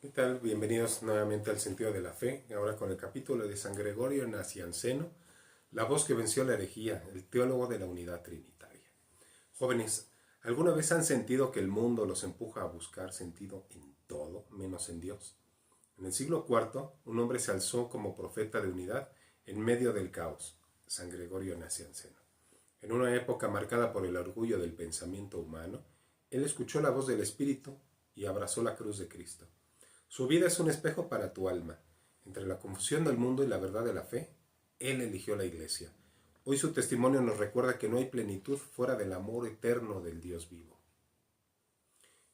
¿Qué tal? Bienvenidos nuevamente al Sentido de la Fe, ahora con el capítulo de San Gregorio Nacianceno, la voz que venció la herejía, el teólogo de la unidad trinitaria. Jóvenes, ¿alguna vez han sentido que el mundo los empuja a buscar sentido en todo, menos en Dios? En el siglo IV, un hombre se alzó como profeta de unidad en medio del caos, San Gregorio Nacianceno. En una época marcada por el orgullo del pensamiento humano, él escuchó la voz del Espíritu y abrazó la cruz de Cristo. Su vida es un espejo para tu alma. Entre la confusión del mundo y la verdad de la fe, Él eligió la Iglesia. Hoy su testimonio nos recuerda que no hay plenitud fuera del amor eterno del Dios vivo.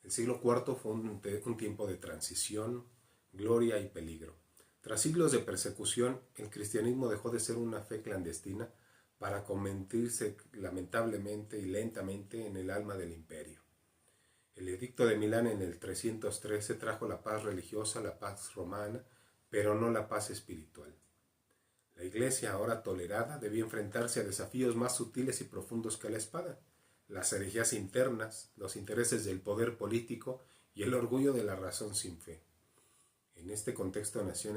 El siglo IV fue un tiempo de transición, gloria y peligro. Tras siglos de persecución, el cristianismo dejó de ser una fe clandestina para convertirse lamentablemente y lentamente en el alma del imperio. El edicto de Milán en el 313 trajo la paz religiosa, la paz romana, pero no la paz espiritual. La Iglesia, ahora tolerada, debía enfrentarse a desafíos más sutiles y profundos que la espada: las herejías internas, los intereses del poder político y el orgullo de la razón sin fe. En este contexto nació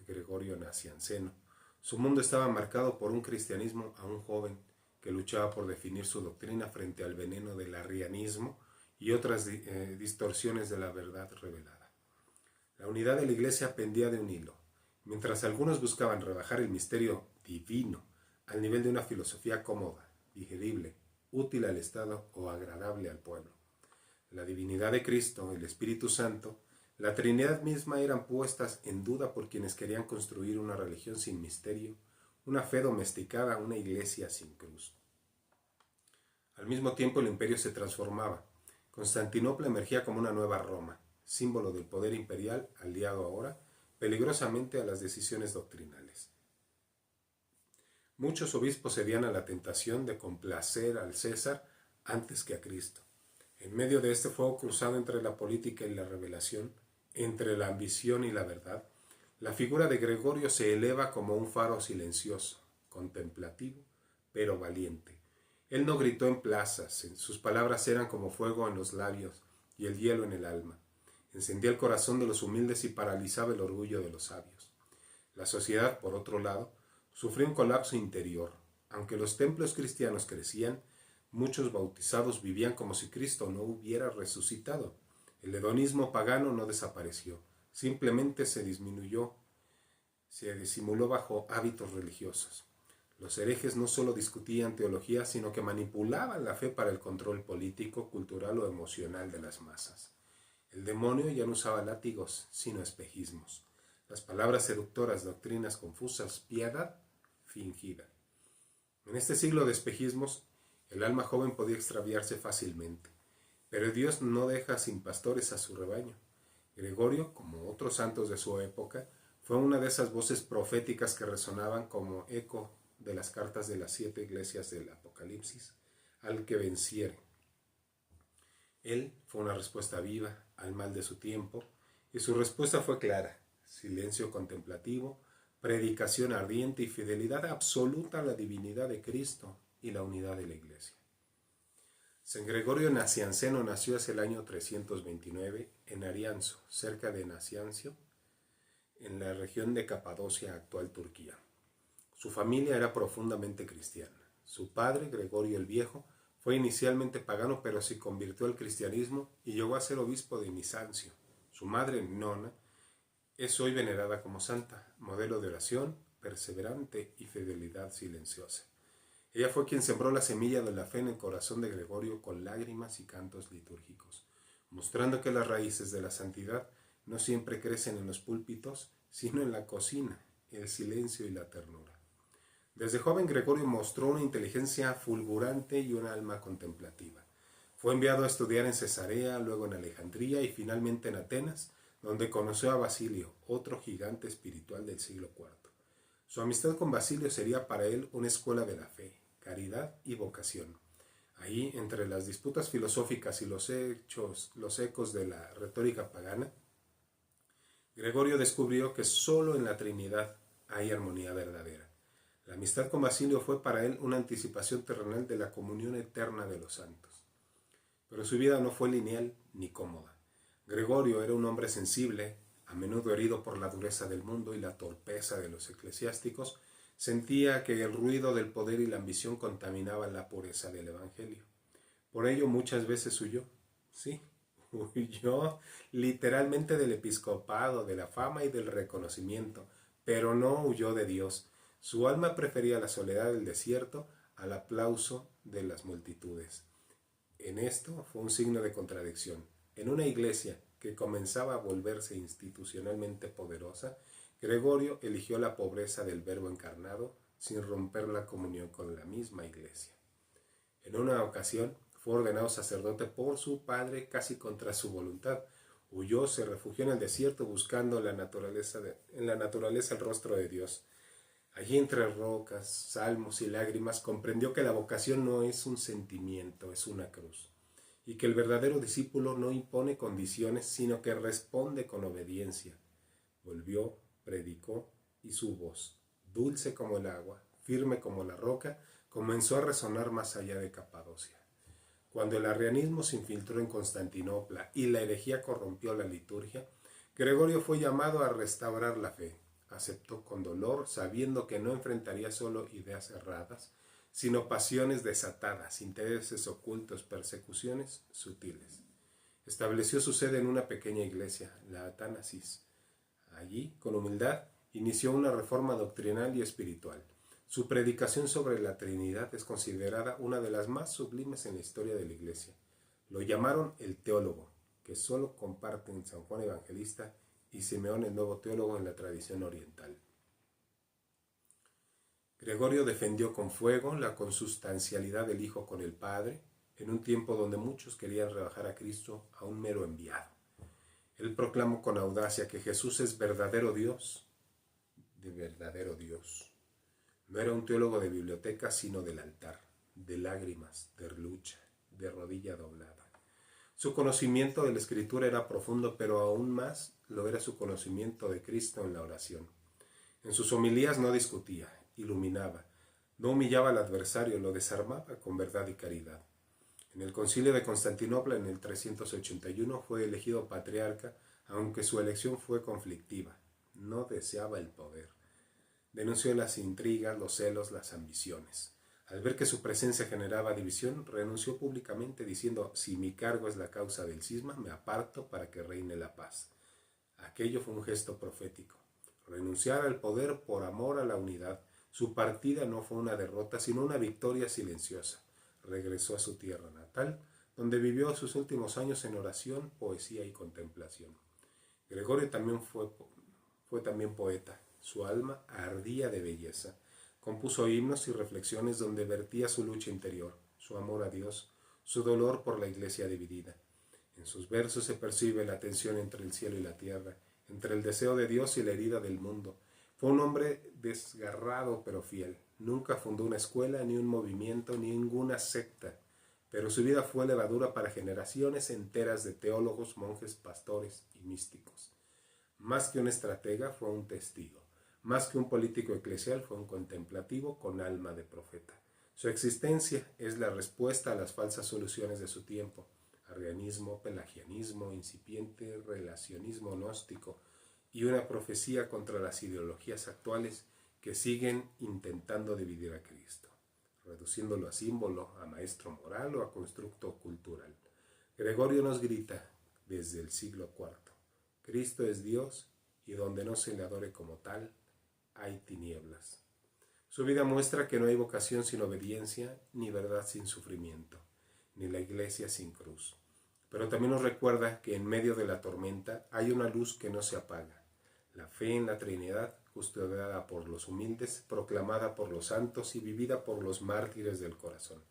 Gregorio Nacianceno. Su mundo estaba marcado por un cristianismo aún joven que luchaba por definir su doctrina frente al veneno del arrianismo y otras distorsiones de la verdad revelada. La unidad de la Iglesia pendía de un hilo. Mientras algunos buscaban rebajar el misterio divino al nivel de una filosofía cómoda, digerible, útil al Estado o agradable al pueblo, la divinidad de Cristo, el Espíritu Santo, la Trinidad misma eran puestas en duda por quienes querían construir una religión sin misterio, una fe domesticada, una iglesia sin cruz. Al mismo tiempo el imperio se transformaba. Constantinopla emergía como una nueva Roma, símbolo del poder imperial, aliado ahora peligrosamente a las decisiones doctrinales. Muchos obispos cedían a la tentación de complacer al César antes que a Cristo. En medio de este fuego cruzado entre la política y la revelación, entre la ambición y la verdad, la figura de Gregorio se eleva como un faro silencioso, contemplativo, pero valiente. Él no gritó en plazas, sus palabras eran como fuego en los labios y el hielo en el alma. Encendía el corazón de los humildes y paralizaba el orgullo de los sabios. La sociedad, por otro lado, sufrió un colapso interior. Aunque los templos cristianos crecían, muchos bautizados vivían como si Cristo no hubiera resucitado. El hedonismo pagano no desapareció, simplemente se disminuyó, se disimuló bajo hábitos religiosos. Los herejes no solo discutían teología, sino que manipulaban la fe para el control político, cultural o emocional de las masas. El demonio ya no usaba látigos, sino espejismos. Las palabras seductoras, doctrinas confusas, piedad fingida. En este siglo de espejismos, el alma joven podía extraviarse fácilmente, pero Dios no deja sin pastores a su rebaño. Gregorio, como otros santos de su época, fue una de esas voces proféticas que resonaban como eco de las cartas de las 7 iglesias del Apocalipsis, al que venciere. Él fue una respuesta viva al mal de su tiempo, y su respuesta fue clara: silencio contemplativo, predicación ardiente y fidelidad absoluta a la divinidad de Cristo y la unidad de la Iglesia. San Gregorio Nacianceno nació hacia el año 329 en Arianzo, cerca de Naciancio, en la región de Capadocia, actual Turquía. Su familia era profundamente cristiana. Su padre, Gregorio el Viejo, fue inicialmente pagano, pero se convirtió al cristianismo y llegó a ser obispo de Bizancio. Su madre, Nona, es hoy venerada como santa, modelo de oración, perseverante y fidelidad silenciosa. Ella fue quien sembró la semilla de la fe en el corazón de Gregorio con lágrimas y cantos litúrgicos, mostrando que las raíces de la santidad no siempre crecen en los púlpitos, sino en la cocina, el silencio y la ternura. Desde joven Gregorio mostró una inteligencia fulgurante y una alma contemplativa. Fue enviado a estudiar en Cesarea, luego en Alejandría y finalmente en Atenas, donde conoció a Basilio, otro gigante espiritual del siglo IV. Su amistad con Basilio sería para él una escuela de la fe, caridad y vocación. Ahí, entre las disputas filosóficas y los ecos de la retórica pagana, Gregorio descubrió que sólo en la Trinidad hay armonía verdadera. La amistad con Basilio fue para él una anticipación terrenal de la comunión eterna de los santos. Pero su vida no fue lineal ni cómoda. Gregorio era un hombre sensible, a menudo herido por la dureza del mundo y la torpeza de los eclesiásticos, sentía que el ruido del poder y la ambición contaminaban la pureza del Evangelio. Por ello muchas veces huyó, sí, huyó literalmente del episcopado, de la fama y del reconocimiento, pero no huyó de Dios. Su alma prefería la soledad del desierto al aplauso de las multitudes. En esto fue un signo de contradicción. En una iglesia que comenzaba a volverse institucionalmente poderosa, Gregorio eligió la pobreza del Verbo encarnado sin romper la comunión con la misma iglesia. En una ocasión fue ordenado sacerdote por su padre casi contra su voluntad. Huyó, se refugió en el desierto buscando en la naturaleza el rostro de Dios. Allí entre rocas, salmos y lágrimas comprendió que la vocación no es un sentimiento, es una cruz, y que el verdadero discípulo no impone condiciones, sino que responde con obediencia. Volvió, predicó, y su voz, dulce como el agua, firme como la roca, comenzó a resonar más allá de Capadocia. Cuando el arrianismo se infiltró en Constantinopla y la herejía corrompió la liturgia, Gregorio fue llamado a restaurar la fe. Aceptó con dolor, sabiendo que no enfrentaría solo ideas erradas, sino pasiones desatadas, intereses ocultos, persecuciones sutiles. Estableció su sede en una pequeña iglesia, la Atánasis. Allí, con humildad, inició una reforma doctrinal y espiritual. Su predicación sobre la Trinidad es considerada una de las más sublimes en la historia de la Iglesia. Lo llamaron el teólogo, que solo comparten San Juan Evangelista y Simeón el Nuevo Teólogo en la tradición oriental. Gregorio defendió con fuego la consustancialidad del Hijo con el Padre, en un tiempo donde muchos querían rebajar a Cristo a un mero enviado. Él proclamó con audacia que Jesús es verdadero Dios, de verdadero Dios. No era un teólogo de biblioteca, sino del altar, de lágrimas, de lucha, de rodilla doblada. Su conocimiento de la Escritura era profundo, pero aún más lo era su conocimiento de Cristo en la oración. En sus homilías no discutía, iluminaba, no humillaba al adversario, lo desarmaba con verdad y caridad. En el Concilio de Constantinopla en el 381 fue elegido patriarca, aunque su elección fue conflictiva. No deseaba el poder. Denunció las intrigas, los celos, las ambiciones. Al ver que su presencia generaba división, renunció públicamente diciendo: si mi cargo es la causa del cisma, me aparto para que reine la paz. Aquello fue un gesto profético. Renunciar al poder por amor a la unidad. Su partida no fue una derrota, sino una victoria silenciosa. Regresó a su tierra natal, donde vivió sus últimos años en oración, poesía y contemplación. Gregorio también fue también poeta. Su alma ardía de belleza. Compuso himnos y reflexiones donde vertía su lucha interior, su amor a Dios, su dolor por la iglesia dividida. En sus versos se percibe la tensión entre el cielo y la tierra, entre el deseo de Dios y la herida del mundo. Fue un hombre desgarrado pero fiel. Nunca fundó una escuela, ni un movimiento, ni ninguna secta, pero su vida fue levadura para generaciones enteras de teólogos, monjes, pastores y místicos. Más que un estratega, fue un testigo. Más que un político eclesial, fue un contemplativo con alma de profeta. Su existencia es la respuesta a las falsas soluciones de su tiempo: arrianismo, pelagianismo, incipiente relacionismo gnóstico, y una profecía contra las ideologías actuales que siguen intentando dividir a Cristo, reduciéndolo a símbolo, a maestro moral o a constructo cultural. Gregorio nos grita desde el siglo IV: Cristo es Dios, y donde no se le adore como tal, hay tinieblas. Su vida muestra que no hay vocación sin obediencia, ni verdad sin sufrimiento, ni la iglesia sin cruz. Pero también nos recuerda que en medio de la tormenta hay una luz que no se apaga: la fe en la Trinidad, custodiada por los humildes, proclamada por los santos y vivida por los mártires del corazón.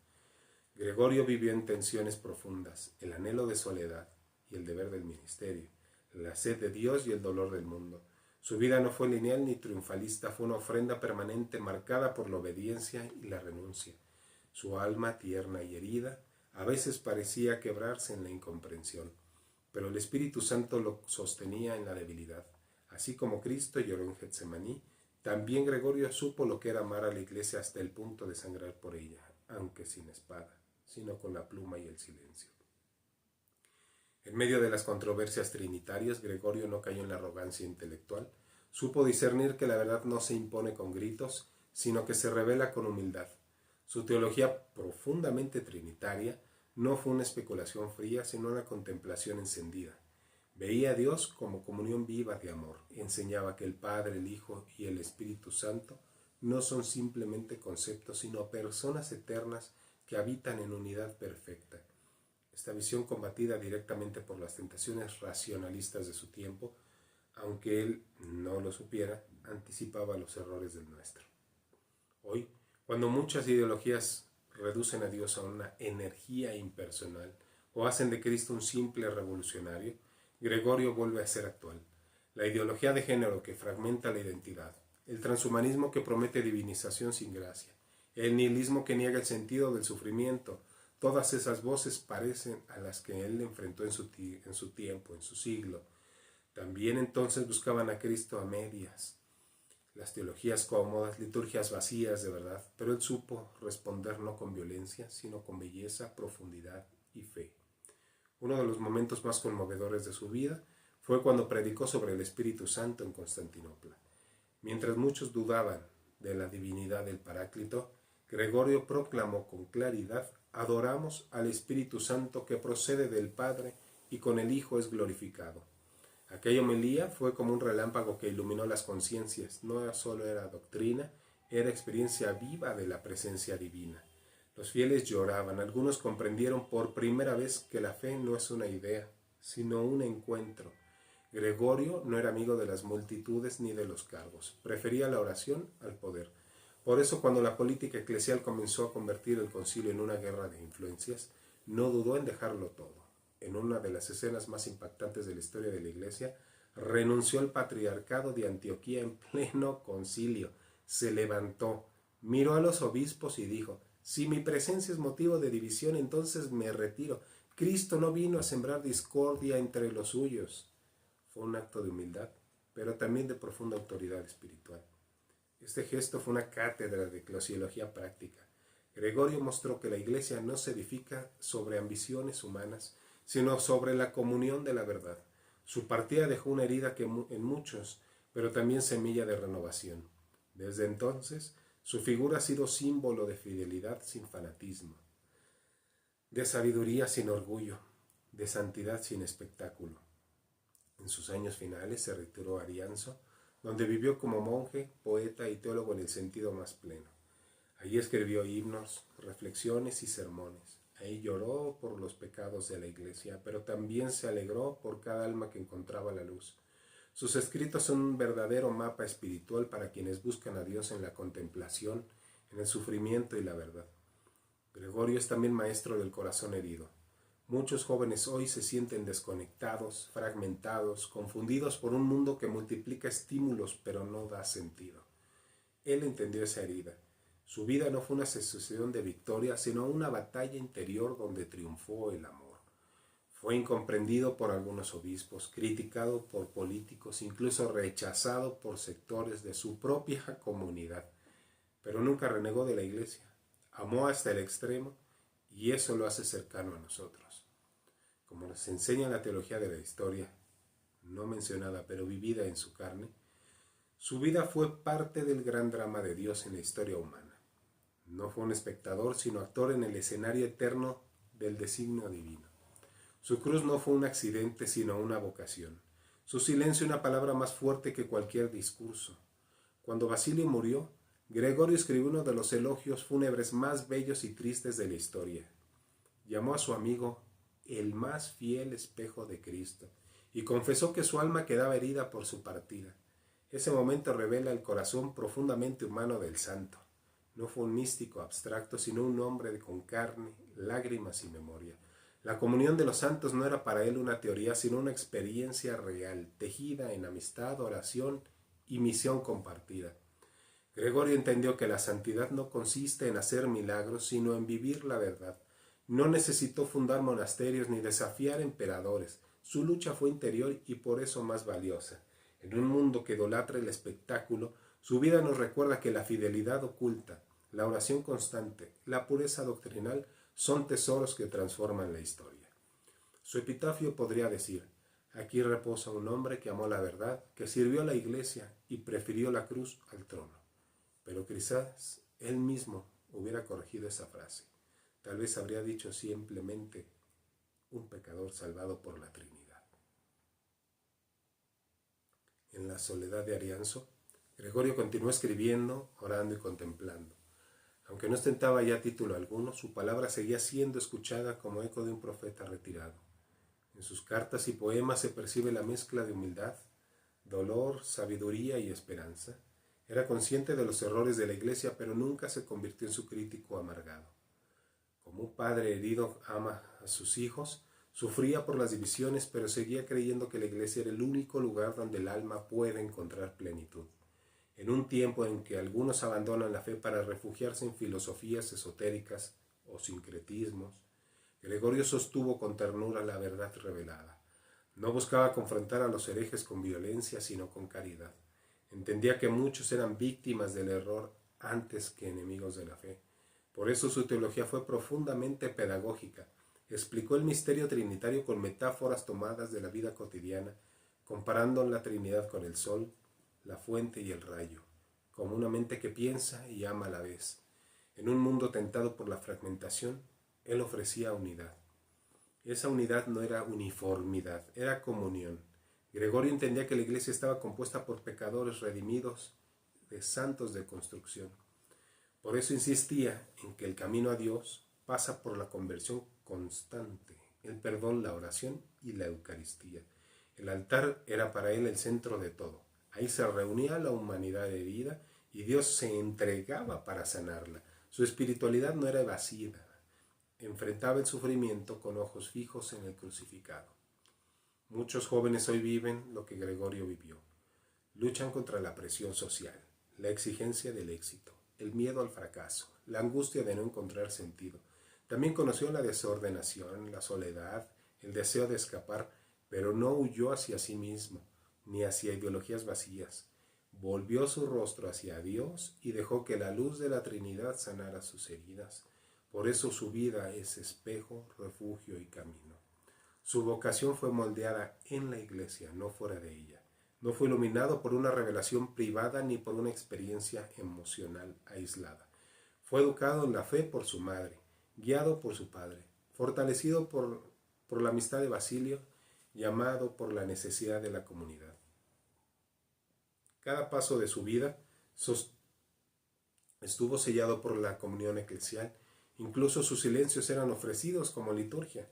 Gregorio vivió en tensiones profundas, el anhelo de soledad y el deber del ministerio, la sed de Dios y el dolor del mundo. Su vida no fue lineal ni triunfalista, fue una ofrenda permanente marcada por la obediencia y la renuncia. Su alma, tierna y herida, a veces parecía quebrarse en la incomprensión, pero el Espíritu Santo lo sostenía en la debilidad. Así como Cristo lloró en Getsemaní, también Gregorio supo lo que era amar a la iglesia hasta el punto de sangrar por ella, aunque sin espada, sino con la pluma y el silencio. En medio de las controversias trinitarias, Gregorio no cayó en la arrogancia intelectual. Supo discernir que la verdad no se impone con gritos, sino que se revela con humildad. Su teología profundamente trinitaria no fue una especulación fría, sino una contemplación encendida. Veía a Dios como comunión viva de amor. Enseñaba que el Padre, el Hijo y el Espíritu Santo no son simplemente conceptos, sino personas eternas que habitan en unidad perfecta. Esta visión, combatida directamente por las tentaciones racionalistas de su tiempo, aunque él no lo supiera, anticipaba los errores del nuestro. Hoy, cuando muchas ideologías reducen a Dios a una energía impersonal o hacen de Cristo un simple revolucionario, Gregorio vuelve a ser actual. La ideología de género que fragmenta la identidad, el transhumanismo que promete divinización sin gracia, el nihilismo que niega el sentido del sufrimiento, todas esas voces parecen a las que él enfrentó en su tiempo, en su siglo. También entonces buscaban a Cristo a medias, las teologías cómodas, liturgias vacías de verdad, pero él supo responder no con violencia, sino con belleza, profundidad y fe. Uno de los momentos más conmovedores de su vida fue cuando predicó sobre el Espíritu Santo en Constantinopla. Mientras muchos dudaban de la divinidad del Paráclito, Gregorio proclamó con claridad: adoramos al Espíritu Santo que procede del Padre y con el Hijo es glorificado. Aquella homilía fue como un relámpago que iluminó las conciencias. No solo era doctrina, era experiencia viva de la presencia divina. Los fieles lloraban. Algunos comprendieron por primera vez que la fe no es una idea, sino un encuentro. Gregorio no era amigo de las multitudes ni de los cargos. Prefería la oración al poder. Por eso, cuando la política eclesial comenzó a convertir el concilio en una guerra de influencias, no dudó en dejarlo todo. En una de las escenas más impactantes de la historia de la Iglesia, renunció al patriarcado de Antioquía en pleno concilio. Se levantó, miró a los obispos y dijo: si mi presencia es motivo de división, entonces me retiro. Cristo no vino a sembrar discordia entre los suyos. Fue un acto de humildad, pero también de profunda autoridad espiritual. Este gesto fue una cátedra de eclesiología práctica. Gregorio mostró que la Iglesia no se edifica sobre ambiciones humanas, sino sobre la comunión de la verdad. Su partida dejó una herida en muchos, pero también semilla de renovación. Desde entonces, su figura ha sido símbolo de fidelidad sin fanatismo, de sabiduría sin orgullo, de santidad sin espectáculo. En sus años finales se retiró a Arianzo, donde vivió como monje, poeta y teólogo en el sentido más pleno. Allí escribió himnos, reflexiones y sermones. Ahí lloró por los pecados de la Iglesia, pero también se alegró por cada alma que encontraba la luz. Sus escritos son un verdadero mapa espiritual para quienes buscan a Dios en la contemplación, en el sufrimiento y la verdad. Gregorio es también maestro del corazón herido. Muchos jóvenes hoy se sienten desconectados, fragmentados, confundidos por un mundo que multiplica estímulos pero no da sentido. Él entendió esa herida. Su vida no fue una sucesión de victorias, sino una batalla interior donde triunfó el amor. Fue incomprendido por algunos obispos, criticado por políticos, incluso rechazado por sectores de su propia comunidad, pero nunca renegó de la Iglesia. Amó hasta el extremo y eso lo hace cercano a nosotros. Como nos enseña la teología de la historia, no mencionada pero vivida en su carne, su vida fue parte del gran drama de Dios en la historia humana. No fue un espectador, sino actor en el escenario eterno del designio divino. Su cruz no fue un accidente, sino una vocación. Su silencio una palabra más fuerte que cualquier discurso. Cuando Basilio murió, Gregorio escribió uno de los elogios fúnebres más bellos y tristes de la historia. Llamó a su amigo el más fiel espejo de Cristo y confesó que su alma quedaba herida por su partida. Ese momento revela el corazón profundamente humano del santo. No fue un místico abstracto, sino un hombre con carne, lágrimas y memoria. La comunión de los santos no era para él una teoría, sino una experiencia real, tejida en amistad, oración y misión compartida. Gregorio entendió que la santidad no consiste en hacer milagros, sino en vivir la verdad. No necesitó fundar monasterios ni desafiar emperadores. Su lucha fue interior y por eso más valiosa. En un mundo que idolatra el espectáculo, su vida nos recuerda que la fidelidad oculta, la oración constante, la pureza doctrinal son tesoros que transforman la historia. Su epitafio podría decir: aquí reposa un hombre que amó la verdad, que sirvió a la iglesia y prefirió la cruz al trono. Pero quizás él mismo hubiera corregido esa frase. Tal vez habría dicho simplemente: un pecador salvado por la Trinidad. En la soledad de Arianzo, Gregorio continuó escribiendo, orando y contemplando. Aunque no ostentaba ya título alguno, su palabra seguía siendo escuchada como eco de un profeta retirado. En sus cartas y poemas se percibe la mezcla de humildad, dolor, sabiduría y esperanza. Era consciente de los errores de la Iglesia, pero nunca se convirtió en su crítico amargado. Como un padre herido ama a sus hijos, sufría por las divisiones, pero seguía creyendo que la Iglesia era el único lugar donde el alma puede encontrar plenitud. En un tiempo en que algunos abandonan la fe para refugiarse en filosofías esotéricas o sincretismos, Gregorio sostuvo con ternura la verdad revelada. No buscaba confrontar a los herejes con violencia, sino con caridad. Entendía que muchos eran víctimas del error antes que enemigos de la fe. Por eso su teología fue profundamente pedagógica. Explicó el misterio trinitario con metáforas tomadas de la vida cotidiana, comparando la Trinidad con el sol, la fuente y el rayo, como una mente que piensa y ama a la vez. En un mundo tentado por la fragmentación, él ofrecía unidad. Esa unidad no era uniformidad, era comunión. Gregorio entendía que la Iglesia estaba compuesta por pecadores redimidos, de santos de construcción. Por eso insistía en que el camino a Dios pasa por la conversión constante, el perdón, la oración y la Eucaristía. El altar era para él el centro de todo. Ahí se reunía la humanidad herida y Dios se entregaba para sanarla. Su espiritualidad no era evasiva. Enfrentaba el sufrimiento con ojos fijos en el crucificado. Muchos jóvenes hoy viven lo que Gregorio vivió. Luchan contra la presión social, la exigencia del éxito, el miedo al fracaso, la angustia de no encontrar sentido. También conoció la desordenación, la soledad, el deseo de escapar, pero no huyó hacia sí mismo, ni hacia ideologías vacías. Volvió su rostro hacia Dios y dejó que la luz de la Trinidad sanara sus heridas. Por eso su vida es espejo, refugio y camino. Su vocación fue moldeada en la Iglesia, no fuera de ella. No fue iluminado por una revelación privada ni por una experiencia emocional aislada. Fue educado en la fe por su madre, guiado por su padre, fortalecido por la amistad de Basilio, llamado por la necesidad de la comunidad. Cada paso de su vida estuvo sellado por la comunión eclesial. Incluso sus silencios eran ofrecidos como liturgia.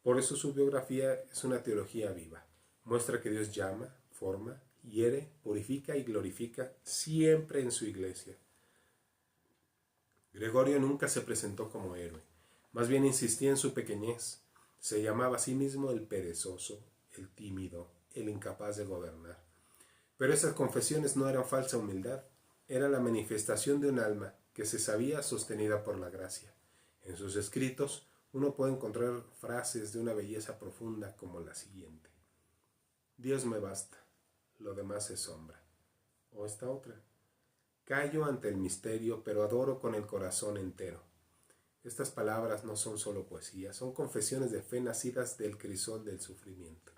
Por eso su biografía es una teología viva. Muestra que Dios llama, forma, hiere, purifica y glorifica siempre en su Iglesia. Gregorio nunca se presentó como héroe. Más bien insistía en su pequeñez. Se llamaba a sí mismo el perezoso, el tímido, el incapaz de gobernar. Pero esas confesiones no eran falsa humildad. Era la manifestación de un alma que se sabía sostenida por la gracia. En sus escritos uno puede encontrar frases de una belleza profunda como la siguiente: Dios me basta, lo demás es sombra. O esta otra: callo ante el misterio, pero adoro con el corazón entero. Estas palabras no son solo poesía, son confesiones de fe nacidas del crisol del sufrimiento.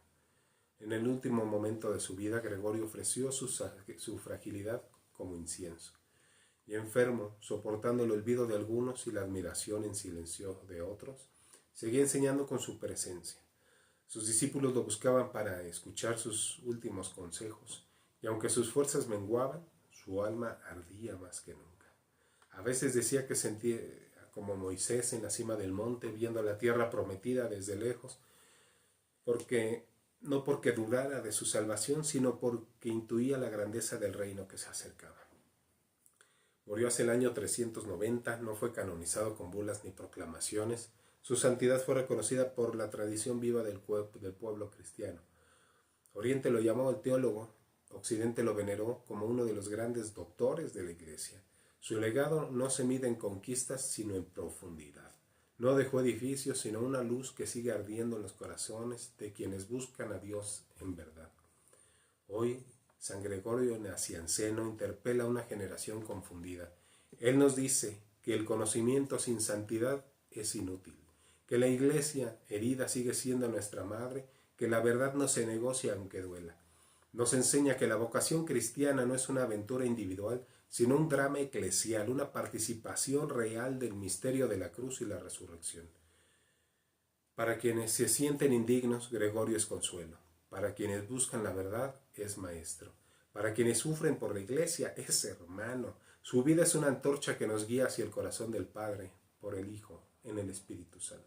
En el último momento de su vida, Gregorio ofreció su fragilidad como incienso. Y enfermo, soportando el olvido de algunos y la admiración en silencio de otros, seguía enseñando con su presencia. Sus discípulos lo buscaban para escuchar sus últimos consejos, y aunque sus fuerzas menguaban, su alma ardía más que nunca. A veces decía que sentía como Moisés en la cima del monte, viendo la tierra prometida desde lejos, no porque dudara de su salvación, sino porque intuía la grandeza del reino que se acercaba. Murió hacia el año 390, no fue canonizado con bulas ni proclamaciones. Su santidad fue reconocida por la tradición viva del pueblo cristiano. Oriente lo llamó el teólogo, Occidente lo veneró como uno de los grandes doctores de la Iglesia. Su legado no se mide en conquistas, sino en profundidad. No dejó edificios, sino una luz que sigue ardiendo en los corazones de quienes buscan a Dios en verdad. Hoy, San Gregorio Nacianceno interpela a una generación confundida. Él nos dice que el conocimiento sin santidad es inútil, que la Iglesia herida sigue siendo nuestra madre, que la verdad no se negocia aunque duela. Nos enseña que la vocación cristiana no es una aventura individual, sino un drama eclesial, una participación real del misterio de la cruz y la resurrección. Para quienes se sienten indignos, Gregorio es consuelo. Para quienes buscan la verdad, es maestro. Para quienes sufren por la Iglesia, es hermano. Su vida es una antorcha que nos guía hacia el corazón del Padre, por el Hijo, en el Espíritu Santo.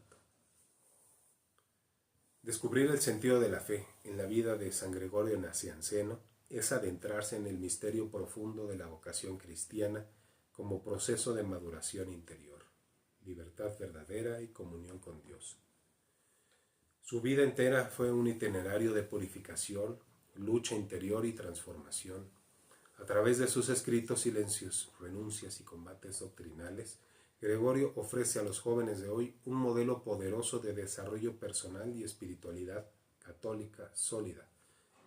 Descubrir el sentido de la fe en la vida de San Gregorio Nacianceno es adentrarse en el misterio profundo de la vocación cristiana como proceso de maduración interior, libertad verdadera y comunión con Dios. Su vida entera fue un itinerario de purificación, lucha interior y transformación. A través de sus escritos, silencios, renuncias y combates doctrinales, Gregorio ofrece a los jóvenes de hoy un modelo poderoso de desarrollo personal y espiritualidad católica sólida,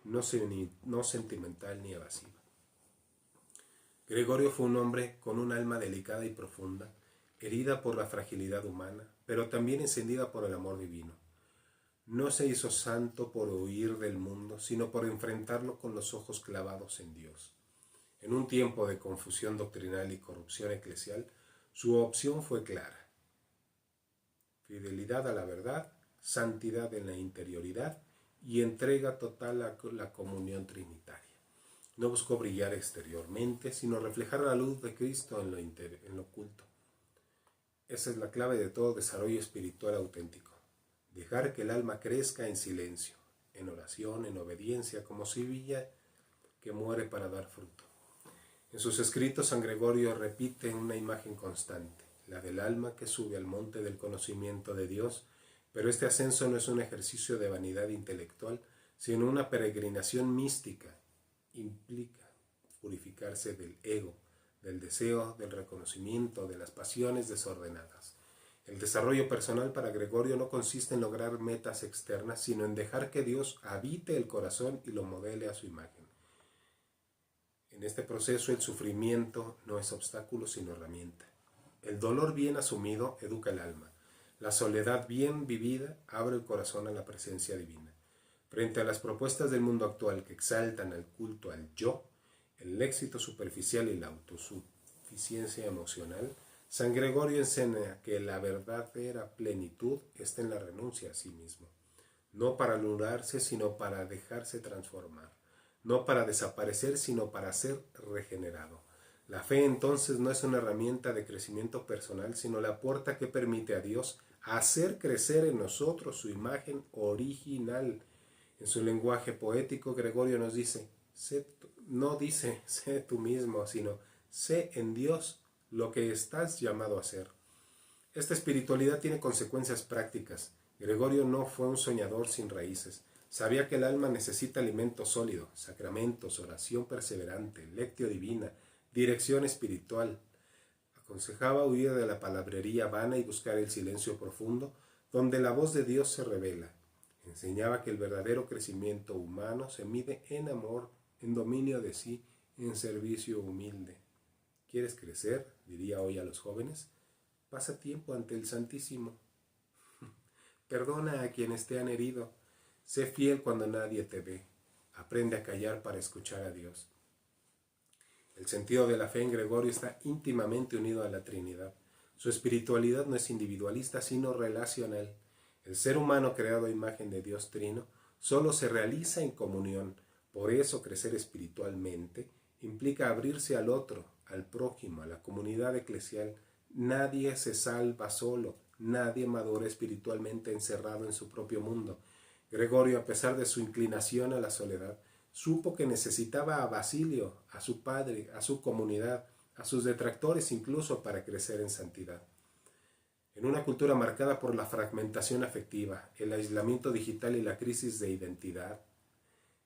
no sentimental ni evasiva. Gregorio fue un hombre con un alma delicada y profunda, herida por la fragilidad humana, pero también encendida por el amor divino. No se hizo santo por huir del mundo, sino por enfrentarlo con los ojos clavados en Dios. En un tiempo de confusión doctrinal y corrupción eclesial, su opción fue clara: fidelidad a la verdad, santidad en la interioridad y entrega total a la comunión trinitaria. No buscó brillar exteriormente, sino reflejar la luz de Cristo en lo oculto. Esa es la clave de todo desarrollo espiritual auténtico: dejar que el alma crezca en silencio, en oración, en obediencia, como semilla que muere para dar fruto. En sus escritos, San Gregorio repite una imagen constante, la del alma que sube al monte del conocimiento de Dios, pero este ascenso no es un ejercicio de vanidad intelectual, sino una peregrinación mística. Implica purificarse del ego, del deseo, del reconocimiento, de las pasiones desordenadas. El desarrollo personal para Gregorio no consiste en lograr metas externas, sino en dejar que Dios habite el corazón y lo modele a su imagen. En este proceso el sufrimiento no es obstáculo, sino herramienta. El dolor bien asumido educa el alma. La soledad bien vivida abre el corazón a la presencia divina. Frente a las propuestas del mundo actual que exaltan al culto al yo, el éxito superficial y la autosuficiencia emocional, San Gregorio enseña que la verdadera plenitud está en la renuncia a sí mismo, no para anularse, sino para dejarse transformar, no para desaparecer, sino para ser regenerado. La fe entonces no es una herramienta de crecimiento personal, sino la puerta que permite a Dios hacer crecer en nosotros su imagen original. En su lenguaje poético, Gregorio nos dice, no dice sé tú mismo, sino sé en Dios lo que estás llamado a ser. Esta espiritualidad tiene consecuencias prácticas. Gregorio no fue un soñador sin raíces. Sabía que el alma necesita alimento sólido, sacramentos, oración perseverante, lectio divina, dirección espiritual. Aconsejaba huir de la palabrería vana y buscar el silencio profundo, donde la voz de Dios se revela. Enseñaba que el verdadero crecimiento humano se mide en amor, en dominio de sí, en servicio humilde. ¿Quieres crecer?, diría hoy a los jóvenes. Pasa tiempo ante el Santísimo. Perdona a quienes te han herido. Sé fiel cuando nadie te ve. Aprende a callar para escuchar a Dios. El sentido de la fe en Gregorio está íntimamente unido a la Trinidad. Su espiritualidad no es individualista, sino relacional. El ser humano creado a imagen de Dios Trino solo se realiza en comunión. Por eso crecer espiritualmente implica abrirse al otro, al prójimo, a la comunidad eclesial. Nadie se salva solo, nadie madura espiritualmente encerrado en su propio mundo. Gregorio, a pesar de su inclinación a la soledad, supo que necesitaba a Basilio, a su padre, a su comunidad, a sus detractores incluso, para crecer en santidad. En una cultura marcada por la fragmentación afectiva, el aislamiento digital y la crisis de identidad,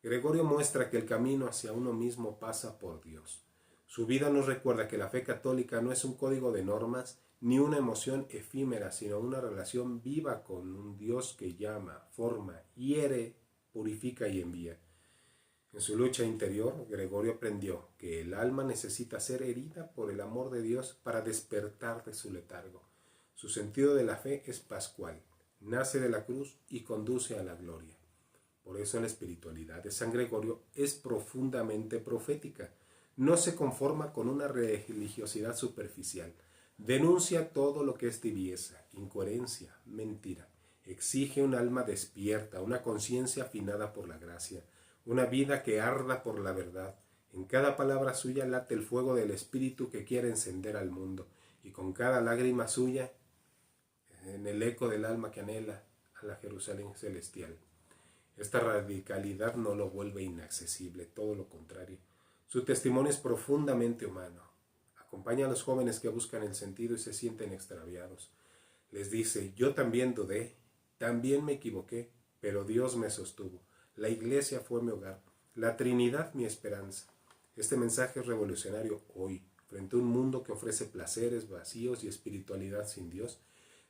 Gregorio muestra que el camino hacia uno mismo pasa por Dios. Su vida nos recuerda que la fe católica no es un código de normas ni una emoción efímera, sino una relación viva con un Dios que llama, forma, hiere, purifica y envía. En su lucha interior, Gregorio aprendió que el alma necesita ser herida por el amor de Dios para despertar de su letargo. Su sentido de la fe es pascual. nace de la cruz y conduce a la gloria. Por eso la espiritualidad de San Gregorio es profundamente profética. No se conforma con una religiosidad superficial. Denuncia todo lo que es tibieza, incoherencia, mentira. Exige un alma despierta, una conciencia afinada por la gracia, una vida que arda por la verdad. En cada palabra suya late el fuego del Espíritu que quiere encender al mundo, y con cada lágrima suya, en el eco del alma que anhela a la Jerusalén celestial. Esta radicalidad no lo vuelve inaccesible, todo lo contrario. Su testimonio es profundamente humano. Acompaña a los jóvenes que buscan el sentido y se sienten extraviados. Les dice: yo también dudé, también me equivoqué, pero Dios me sostuvo. La Iglesia fue mi hogar, la Trinidad mi esperanza. Este mensaje es revolucionario hoy, frente a un mundo que ofrece placeres vacíos y espiritualidad sin Dios.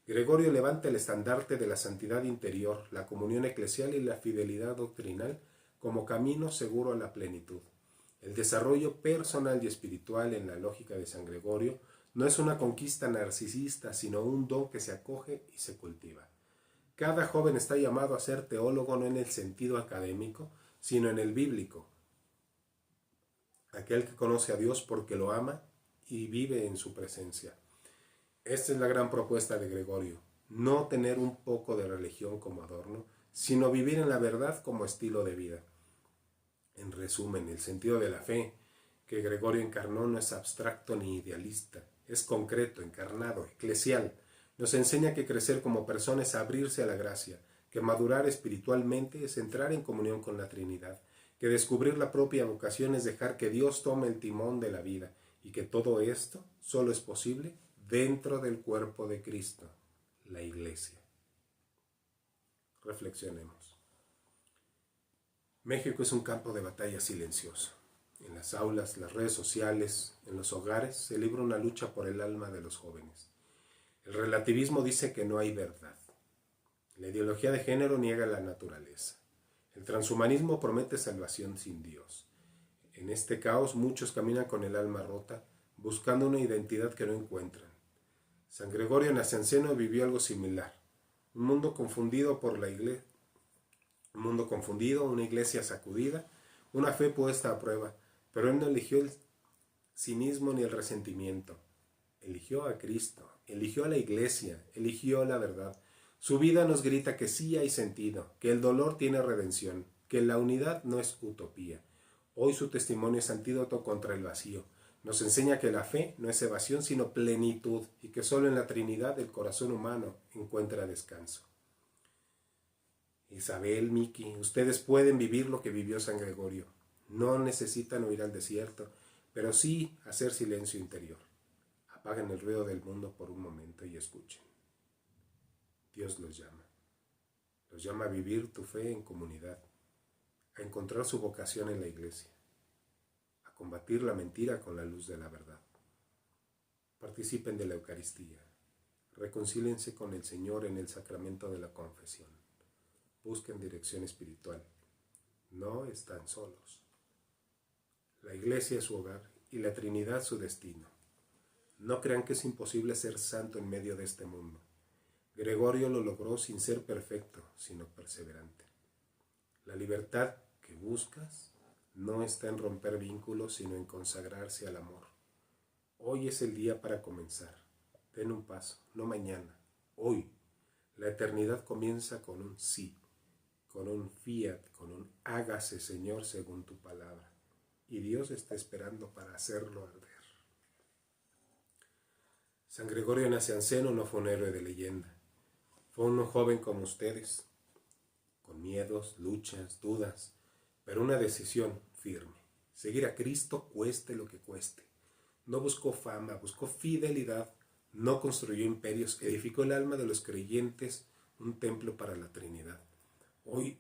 Gregorio levanta el estandarte de la santidad interior, la comunión eclesial y la fidelidad doctrinal como camino seguro a la plenitud. El desarrollo personal y espiritual en la lógica de San Gregorio no es una conquista narcisista, sino un don que se acoge y se cultiva. Cada joven está llamado a ser teólogo no en el sentido académico, sino en el bíblico. Aquel que conoce a Dios porque lo ama y vive en su presencia. Esta es la gran propuesta de Gregorio: no tener un poco de religión como adorno, sino vivir en la verdad como estilo de vida. En resumen, el sentido de la fe que Gregorio encarnó no es abstracto ni idealista, es concreto, encarnado, eclesial. Nos enseña que crecer como persona es abrirse a la gracia, que madurar espiritualmente es entrar en comunión con la Trinidad, que descubrir la propia vocación es dejar que Dios tome el timón de la vida, y que todo esto solo es posible dentro del cuerpo de Cristo, la Iglesia. Reflexionemos. México es un campo de batalla silencioso. En las aulas, las redes sociales, en los hogares se libra una lucha por el alma de los jóvenes. El relativismo dice que no hay verdad. La ideología de género niega la naturaleza. El transhumanismo promete salvación sin Dios. En este caos muchos caminan con el alma rota, buscando una identidad que no encuentran. San Gregorio Nacianceno vivió algo similar. Un mundo confundido por la iglesia, una iglesia sacudida, una fe puesta a prueba, pero él no eligió el cinismo ni el resentimiento. Eligió a Cristo, eligió a la iglesia, eligió la verdad. Su vida nos grita que sí hay sentido, que el dolor tiene redención, que la unidad no es utopía. Hoy su testimonio es antídoto contra el vacío. Nos enseña que la fe no es evasión sino plenitud, y que solo en la Trinidad el corazón humano encuentra descanso. Isabel, Miki, ustedes pueden vivir lo que vivió San Gregorio. No necesitan huir al desierto, pero sí hacer silencio interior. Apaguen el ruido del mundo por un momento y escuchen. Dios los llama a vivir tu fe en comunidad, a encontrar su vocación en la iglesia, a combatir la mentira con la luz de la verdad. Participen de la Eucaristía, reconcíliense con el Señor en el sacramento de la confesión, busquen dirección espiritual, no están solos. La iglesia es su hogar y la Trinidad su destino. No crean que es imposible ser santo en medio de este mundo. Gregorio lo logró sin ser perfecto, sino perseverante. La libertad que buscas no está en romper vínculos, sino en consagrarse al amor. Hoy es el día para comenzar. Den un paso, no mañana, hoy. La eternidad comienza con un sí, con un fiat, con un hágase, Señor, según tu palabra. Y Dios está esperando para hacerlo arder. San Gregorio Nacianceno no fue un héroe de leyenda. Fue un joven como ustedes, con miedos, luchas, dudas, pero una decisión firme. Seguir a Cristo cueste lo que cueste. No buscó fama, buscó fidelidad. No construyó imperios, edificó el alma de los creyentes, un templo para la Trinidad. Hoy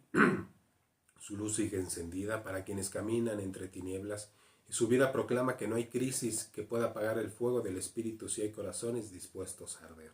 su luz sigue encendida para quienes caminan entre tinieblas, y su vida proclama que no hay crisis que pueda apagar el fuego del Espíritu si hay corazones dispuestos a arder.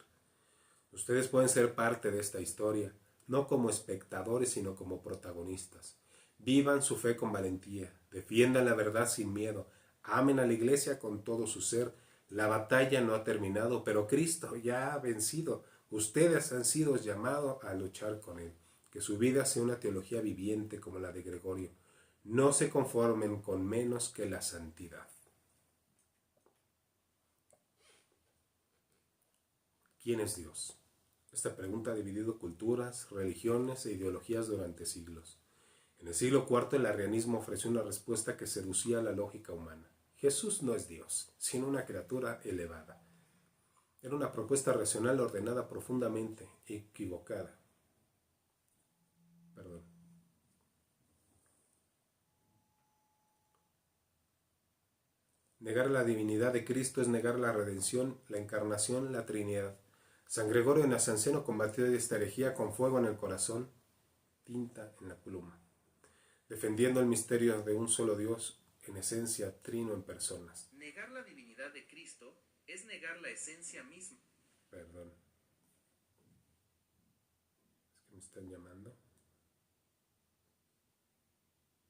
Ustedes pueden ser parte de esta historia, no como espectadores, sino como protagonistas. Vivan su fe con valentía, defiendan la verdad sin miedo, amen a la iglesia con todo su ser. La batalla no ha terminado, pero Cristo ya ha vencido. Ustedes han sido llamados a luchar con él. Que su vida sea una teología viviente como la de Gregorio. No se conformen con menos que la santidad. ¿Quién es Dios? Esta pregunta ha dividido culturas, religiones e ideologías durante siglos. En el siglo IV el arrianismo ofreció una respuesta que seducía la lógica humana. Jesús no es Dios, sino una criatura elevada. Era una propuesta racional ordenada profundamente, equivocada. Negar la divinidad de Cristo es negar la redención, la encarnación, la Trinidad. San Gregorio Nacianceno combatió esta herejía con fuego en el corazón, tinta en la pluma, defendiendo el misterio de un solo Dios, en esencia trino en personas. Negar la divinidad de Cristo es negar la esencia misma. Perdón. Es que me están llamando.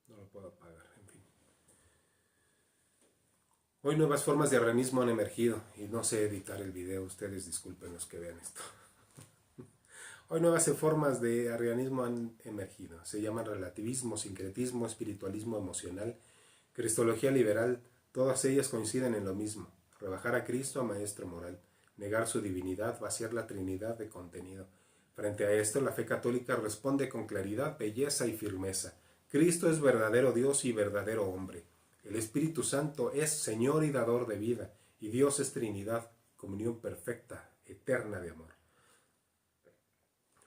No lo puedo apagar, en fin. Hoy nuevas formas de arrianismo han emergido y no sé editar el video, ustedes disculpen los que vean esto. Hoy nuevas formas de arrianismo han emergido, se llaman relativismo, sincretismo, espiritualismo emocional, cristología liberal, todas ellas coinciden en lo mismo, rebajar a Cristo a maestro moral, negar su divinidad, vaciar la Trinidad de contenido. Frente a esto, la fe católica responde con claridad, belleza y firmeza. Cristo es verdadero Dios y verdadero hombre. El Espíritu Santo es Señor y dador de vida, y Dios es Trinidad, comunión perfecta, eterna de amor.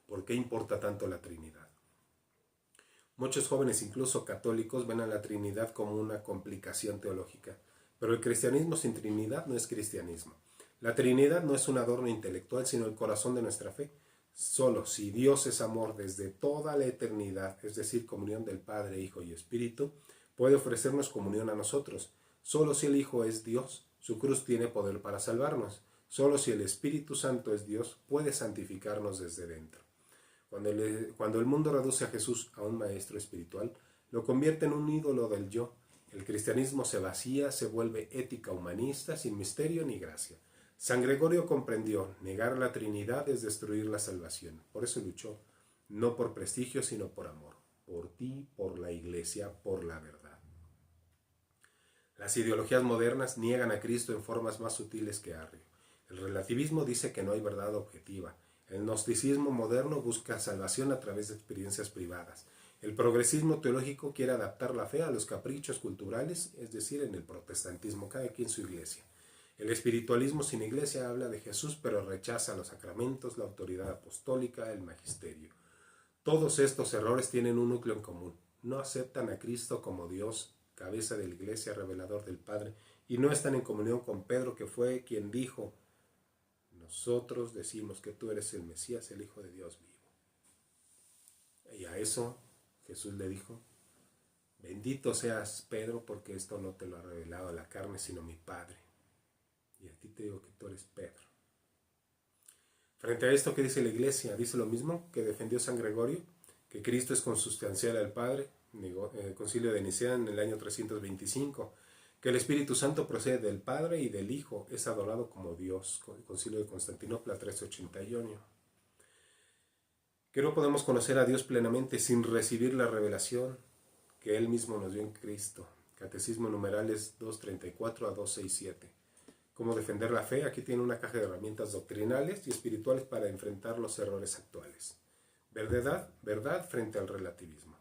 ¿Por qué importa tanto la Trinidad? Muchos jóvenes, incluso católicos, ven a la Trinidad como una complicación teológica, pero el cristianismo sin Trinidad no es cristianismo. La Trinidad no es un adorno intelectual, sino el corazón de nuestra fe. Solo si Dios es amor desde toda la eternidad, es decir, comunión del Padre, Hijo y Espíritu, puede ofrecernos comunión a nosotros. Solo si el Hijo es Dios, su cruz tiene poder para salvarnos. Solo si el Espíritu Santo es Dios, puede santificarnos desde dentro. Cuando el mundo reduce a Jesús a un maestro espiritual, lo convierte en un ídolo del yo. El cristianismo se vacía, se vuelve ética humanista, sin misterio ni gracia. San Gregorio comprendió, negar la Trinidad es destruir la salvación. Por eso luchó, no por prestigio, sino por amor. Por ti, por la Iglesia, por la verdad. Las ideologías modernas niegan a Cristo en formas más sutiles que Arrio. El relativismo dice que no hay verdad objetiva. El gnosticismo moderno busca salvación a través de experiencias privadas. El progresismo teológico quiere adaptar la fe a los caprichos culturales, es decir, en el protestantismo, cada quien su iglesia. El espiritualismo sin iglesia habla de Jesús, pero rechaza los sacramentos, la autoridad apostólica, el magisterio. Todos estos errores tienen un núcleo en común. No aceptan a Cristo como Dios, cabeza de la iglesia, revelador del Padre, y no están en comunión con Pedro, que fue quien dijo: nosotros decimos que tú eres el Mesías, el Hijo de Dios vivo. Y a eso Jesús le dijo: bendito seas, Pedro, porque esto no te lo ha revelado la carne, sino mi Padre. Y a ti te digo que tú eres Pedro. Frente a esto, ¿qué dice la Iglesia? Dice lo mismo que defendió San Gregorio, que Cristo es consustancial al Padre, el Concilio de Nicea en el año 325, que el Espíritu Santo procede del Padre y del Hijo, es adorado como Dios, el Concilio de Constantinopla 381. Que no podemos conocer a Dios plenamente sin recibir la revelación que Él mismo nos dio en Cristo. Catecismo numerales 234 a 267. Cómo defender la fe. Aquí tiene una caja de herramientas doctrinales y espirituales para enfrentar los errores actuales. Verdad frente al relativismo.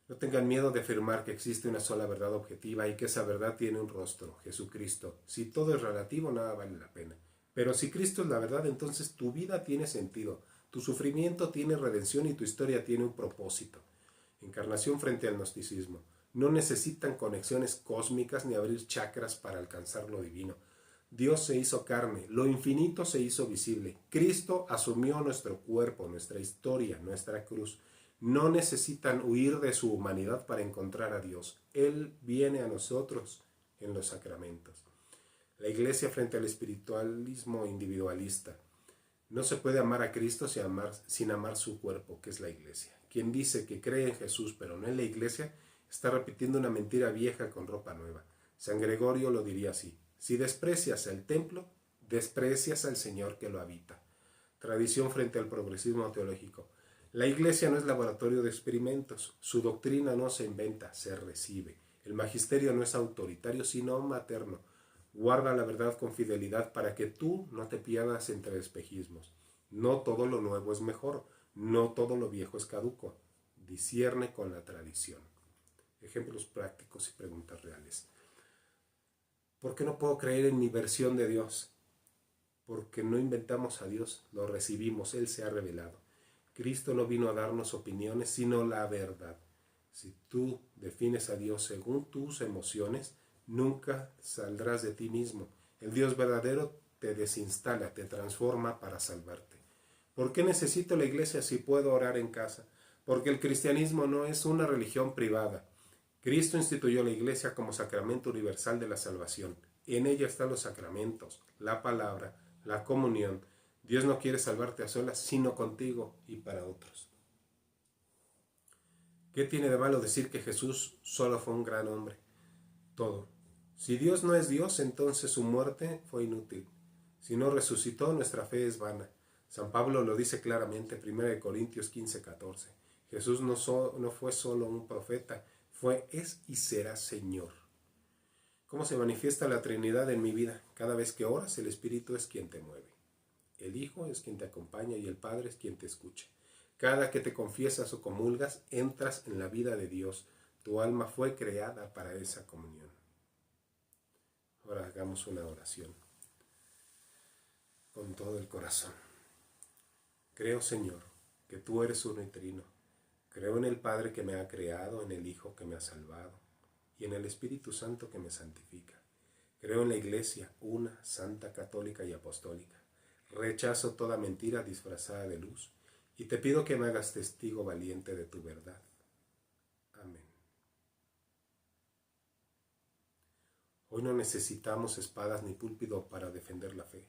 No tengan miedo de afirmar que existe una sola verdad objetiva y que esa verdad tiene un rostro, Jesucristo. Si todo es relativo, nada vale la pena. Pero si Cristo es la verdad, entonces tu vida tiene sentido, tu sufrimiento tiene redención y tu historia tiene un propósito. Encarnación frente al gnosticismo. No necesitan conexiones cósmicas ni abrir chakras para alcanzar lo divino. Dios se hizo carne, lo infinito se hizo visible. Cristo asumió nuestro cuerpo, nuestra historia, nuestra cruz. No necesitan huir de su humanidad para encontrar a Dios. Él viene a nosotros en los sacramentos. La Iglesia frente al espiritualismo individualista. No se puede amar a Cristo sin amar su cuerpo, que es la Iglesia. Quien dice que cree en Jesús pero no en la Iglesia, está repitiendo una mentira vieja con ropa nueva. San Gregorio lo diría así: si desprecias el templo, desprecias al Señor que lo habita. Tradición frente al progresismo teológico. La Iglesia no es laboratorio de experimentos. Su doctrina no se inventa, se recibe. El magisterio no es autoritario, sino materno. Guarda la verdad con fidelidad para que tú no te pierdas entre espejismos. No todo lo nuevo es mejor, no todo lo viejo es caduco. Discierne con la tradición. Ejemplos prácticos y preguntas reales. ¿Por qué no puedo creer en mi versión de Dios? Porque no inventamos a Dios, lo recibimos, Él se ha revelado. Cristo no vino a darnos opiniones, sino la verdad. Si tú defines a Dios según tus emociones, nunca saldrás de ti mismo. El Dios verdadero te desinstala, te transforma para salvarte. ¿Por qué necesito la iglesia si puedo orar en casa? Porque el cristianismo no es una religión privada. Cristo instituyó la iglesia como sacramento universal de la salvación. En ella están los sacramentos, la palabra, la comunión. Dios no quiere salvarte a solas, sino contigo y para otros. ¿Qué tiene de malo decir que Jesús solo fue un gran hombre? Todo. Si Dios no es Dios, entonces su muerte fue inútil. Si no resucitó, nuestra fe es vana. San Pablo lo dice claramente, 1 Corintios 15:14. Jesús no fue solo un profeta, es y será Señor. ¿Cómo se manifiesta la Trinidad en mi vida? Cada vez que oras, el Espíritu es quien te mueve. El Hijo es quien te acompaña y el Padre es quien te escucha. Cada que te confiesas o comulgas, entras en la vida de Dios. Tu alma fue creada para esa comunión. Ahora hagamos una oración con todo el corazón. Creo, Señor, que tú eres uno y trino. Creo en el Padre que me ha creado, en el Hijo que me ha salvado y en el Espíritu Santo que me santifica. Creo en la Iglesia, una, santa, católica y apostólica. Rechazo toda mentira disfrazada de luz y te pido que me hagas testigo valiente de tu verdad. Amén. Hoy no necesitamos espadas ni púlpito para defender la fe.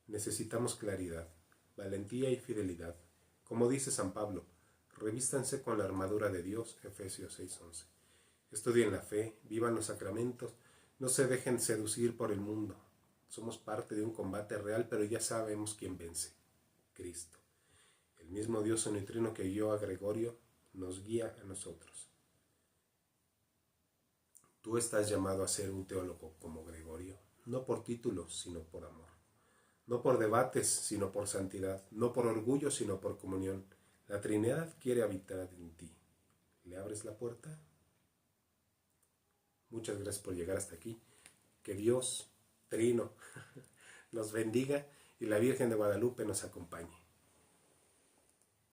Necesitamos claridad, valentía y fidelidad. Como dice San Pablo, revístanse con la armadura de Dios, Efesios 6:11. Estudien la fe, vivan los sacramentos, no se dejen seducir por el mundo. Somos parte de un combate real, pero ya sabemos quién vence, Cristo. El mismo Dios unitrino que guió a Gregorio nos guía a nosotros. Tú estás llamado a ser un teólogo como Gregorio, no por títulos, sino por amor. No por debates, sino por santidad. No por orgullo, sino por comunión. La Trinidad quiere habitar en ti. ¿Le abres la puerta? Muchas gracias por llegar hasta aquí. Que Dios, Trino, nos bendiga y la Virgen de Guadalupe nos acompañe.